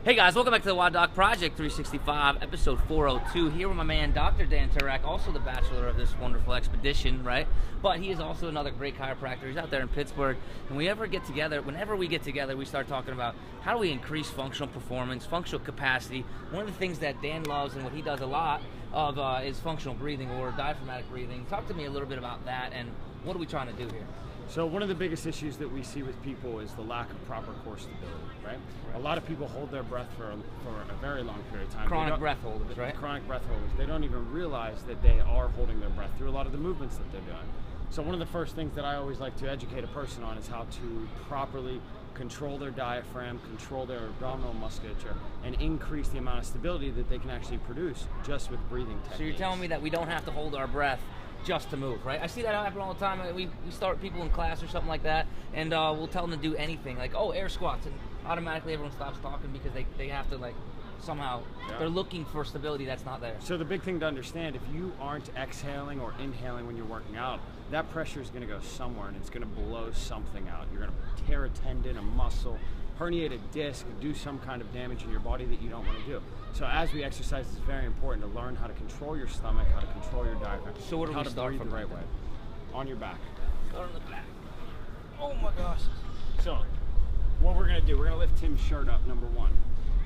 Hey guys, welcome back to the WODdoc Project 365, episode 402. Here with my man, Dr. Dan Turak, also the bachelor of this wonderful expedition, right? But he is also another great chiropractor. He's out there in Pittsburgh. And whenever we get together, we start talking about how do we increase functional performance, functional capacity. One of the things that Dan loves and what he does a lot of is functional breathing or diaphragmatic breathing. Talk to me a little bit about that and what are we trying to do here? So one of the biggest issues that we see with people is the lack of proper core stability, right? A lot of people hold their breath for a very long period of time. Chronic breath holders, right? Chronic breath holders. They don't even realize that they are holding their breath through a lot of the movements that they're doing. So one of the first things that I always like to educate a person on is how to properly control their diaphragm, control their abdominal musculature, and increase the amount of stability that they can actually produce just with breathing techniques. So you're telling me that we don't have to hold our breath just to move, right? I see that happen all the time. We start people in class or something like that, and we'll tell them to do anything, like, oh, air squats, and automatically everyone stops talking because they have to, like, somehow, they're looking for stability that's not there. So the big thing to understand, if you aren't exhaling or inhaling when you're working out, that pressure is going to go somewhere and it's going to blow something out. You're going to tear a tendon, a muscle, herniate a disc, do some kind of damage in your body that you don't want to do. So as we exercise, it's very important to learn how to control your stomach, how to control your diaphragm, so what do how we to start breathe from the right way. On your back. Start on the back. Oh my gosh. So what we're going to do, we're going to lift Tim's shirt up, number one.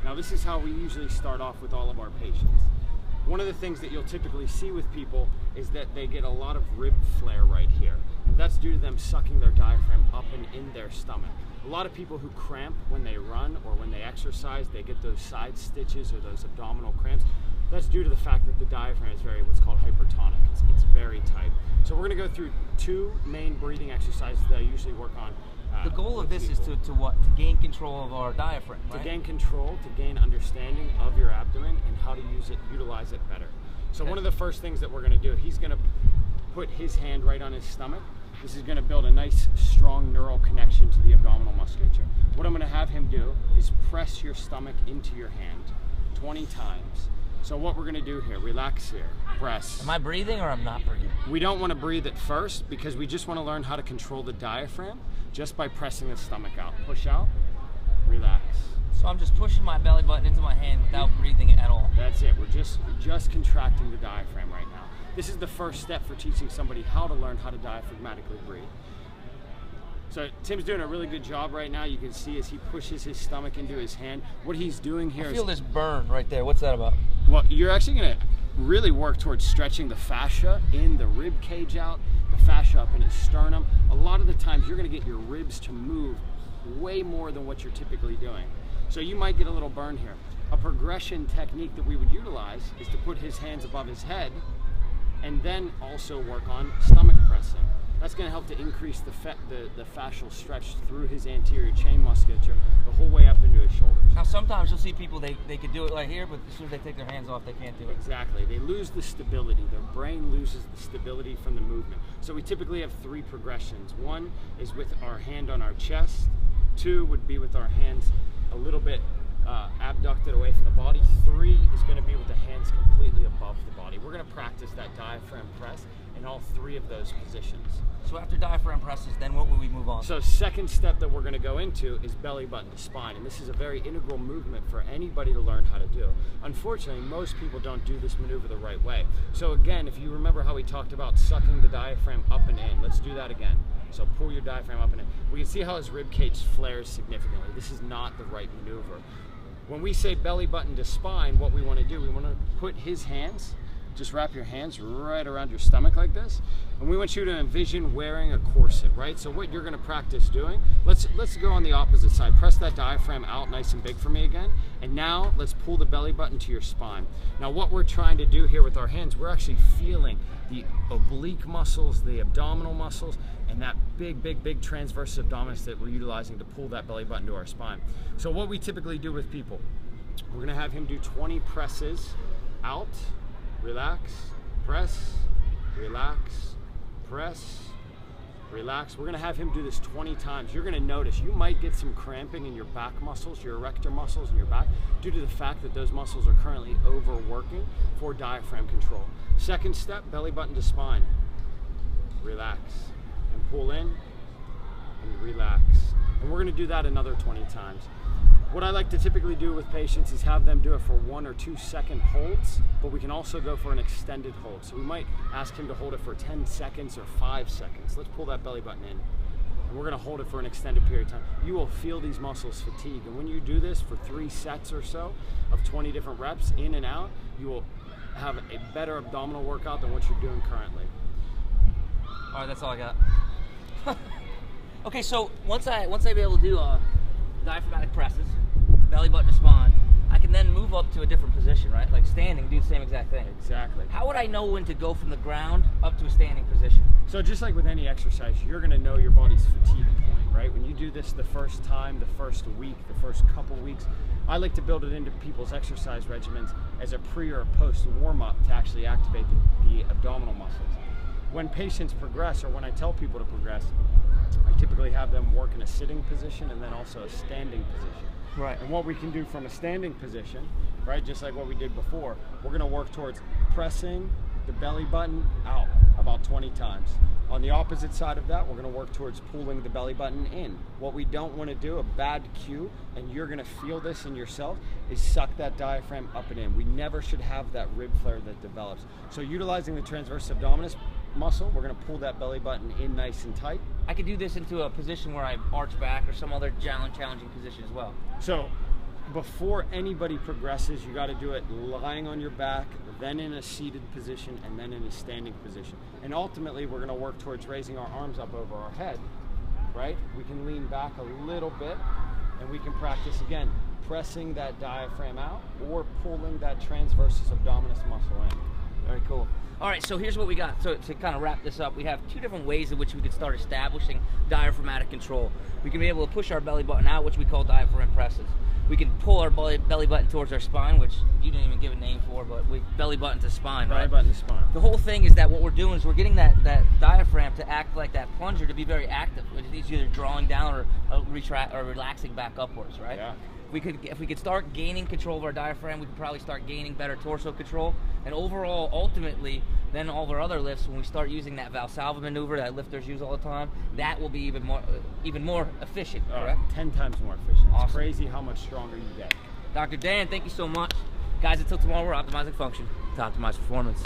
Now this is how we usually start off with all of our patients. One of the things that you'll typically see with people is that they get a lot of rib flare right here. And that's due to them sucking their diaphragm up and in their stomach. A lot of people who cramp when they run or when they exercise, they get those side stitches or those abdominal cramps. That's due to the fact that the diaphragm is what's called hypertonic. It's very tight. So we're going to go through two main breathing exercises that I usually work on. The goal of this is to what? To gain control of our diaphragm, right? To gain control, to gain understanding of your abdomen and how to utilize it better. So one of the first things that we're going to do, he's going to put his hand right on his stomach. This is going to build a nice, strong neural connection to the abdominal musculature. What I'm going to have him do is press your stomach into your hand 20 times. So what we're going to do here, relax here, press. Am I breathing or I'm not breathing? We don't want to breathe at first because we just want to learn how to control the diaphragm just by pressing the stomach out. Push out, relax. So I'm just pushing my belly button into my hand without breathing at all. That's it. We're just contracting the diaphragm right now. This is the first step for teaching somebody how to learn how to diaphragmatically breathe. So Tim's doing a really good job right now. You can see as he pushes his stomach into his hand. What he's doing here I feel this burn right there. What's that about? Well, you're actually going to really work towards stretching the fascia in the rib cage out, the fascia up in his sternum. A lot of the times you're going to get your ribs to move way more than what you're typically doing. So you might get a little burn here. A progression technique that we would utilize is to put his hands above his head and then also work on stomach pressing. That's going to help to increase the fascial stretch through his anterior chain musculature the whole way up into his shoulders. Now sometimes you'll see people, they could do it right here, but as soon as they take their hands off, they can't do it. Exactly. They lose the stability. Their brain loses the stability from the movement. So we typically have three progressions. One is with our hand on our chest. Two would be with our hands a little bit abducted away from the body. Three is going to be with the hands completely above the body. We're going to practice that diaphragm press in all three of those positions. So after diaphragm presses, then what will we move on? So second step that we're going to go into is belly button to spine, and this is a very integral movement for anybody to learn how to do. Unfortunately, most people don't do this maneuver the right way. So again, if you remember how we talked about sucking the diaphragm up and in, let's do that again. So pull your diaphragm up and in. We can see how his rib cage flares significantly. This is not the right maneuver. When we say belly button to spine, what we want to do, we want to put his hands, just wrap your hands right around your stomach like this, and we want you to envision wearing a corset, right? So what you're going to practice doing, let's go on the opposite side. Press that diaphragm out nice and big for me again, and now let's pull the belly button to your spine. Now what we're trying to do here with our hands, we're actually feeling the oblique muscles, the abdominal muscles, and that big transverse abdominis that we're utilizing to pull that belly button to our spine. So what we typically do with people, we're going to have him do 20 presses out, relax, press, relax, press, relax. We're going to have him do this 20 times. You're going to notice you might get some cramping in your back muscles, your erector muscles in your back, due to the fact that those muscles are currently overworking for diaphragm control. Second step, belly button to spine. Relax and pull in and relax. And we're going to do that another 20 times. What I like to typically do with patients is have them do it for 1 or 2 second holds, but we can also go for an extended hold. So we might ask him to hold it for 10 seconds or 5 seconds. Let's pull that belly button in. And we're gonna hold it for an extended period of time. You will feel these muscles fatigue. And when you do this for 3 sets or so of 20 different reps in and out, you will have a better abdominal workout than what you're doing currently. All right, that's all I got. Okay, so once I be able to do diaphragmatic presses, belly button to spine, I can then move up to a different position, right? Like standing, do the same exact thing. Exactly. How would I know when to go from the ground up to a standing position? So just like with any exercise, you're gonna know your body's fatigue point, right? When you do this the first time, the first week, the first couple weeks, I like to build it into people's exercise regimens as a pre or post warm-up to actually activate the abdominal muscles. When patients progress, or when I tell people to progress, I typically have them work in a sitting position and then also a standing position. Right. And what we can do from a standing position, right, just like what we did before, we're gonna work towards pressing the belly button out about 20 times. On the opposite side of that, we're gonna work towards pulling the belly button in. What we don't wanna do, a bad cue, and you're gonna feel this in yourself, is suck that diaphragm up and in. We never should have that rib flare that develops. So utilizing the transverse abdominis muscle, we're gonna pull that belly button in nice and tight. I could do this into a position where I arch back or some other challenging position as well. So before anybody progresses, you got to do it lying on your back, then in a seated position, and then in a standing position. And ultimately, we're going to work towards raising our arms up over our head, right? We can lean back a little bit, and we can practice again, pressing that diaphragm out or pulling that transversus abdominis muscle in. Very cool. All right, so here's what we got. So to kind of wrap this up, we have 2 different ways in which we could start establishing diaphragmatic control. We can be able to push our belly button out, which we call diaphragm presses. We can pull our belly button towards our spine, which you didn't even give a name for, but we belly button to spine, right? Belly button to spine. The whole thing is that what we're doing is we're getting that diaphragm to act like that plunger, to be very active. It's either drawing down or relaxing back upwards, right? Yeah. If we could start gaining control of our diaphragm, we could probably start gaining better torso control. And overall, ultimately, then all of our other lifts, when we start using that Valsalva maneuver that lifters use all the time, that will be even more efficient, correct? 10 times more efficient. Awesome. It's crazy how much stronger you get. Dr. Dan, thank you so much. Guys, until tomorrow, we're optimizing function to optimize performance.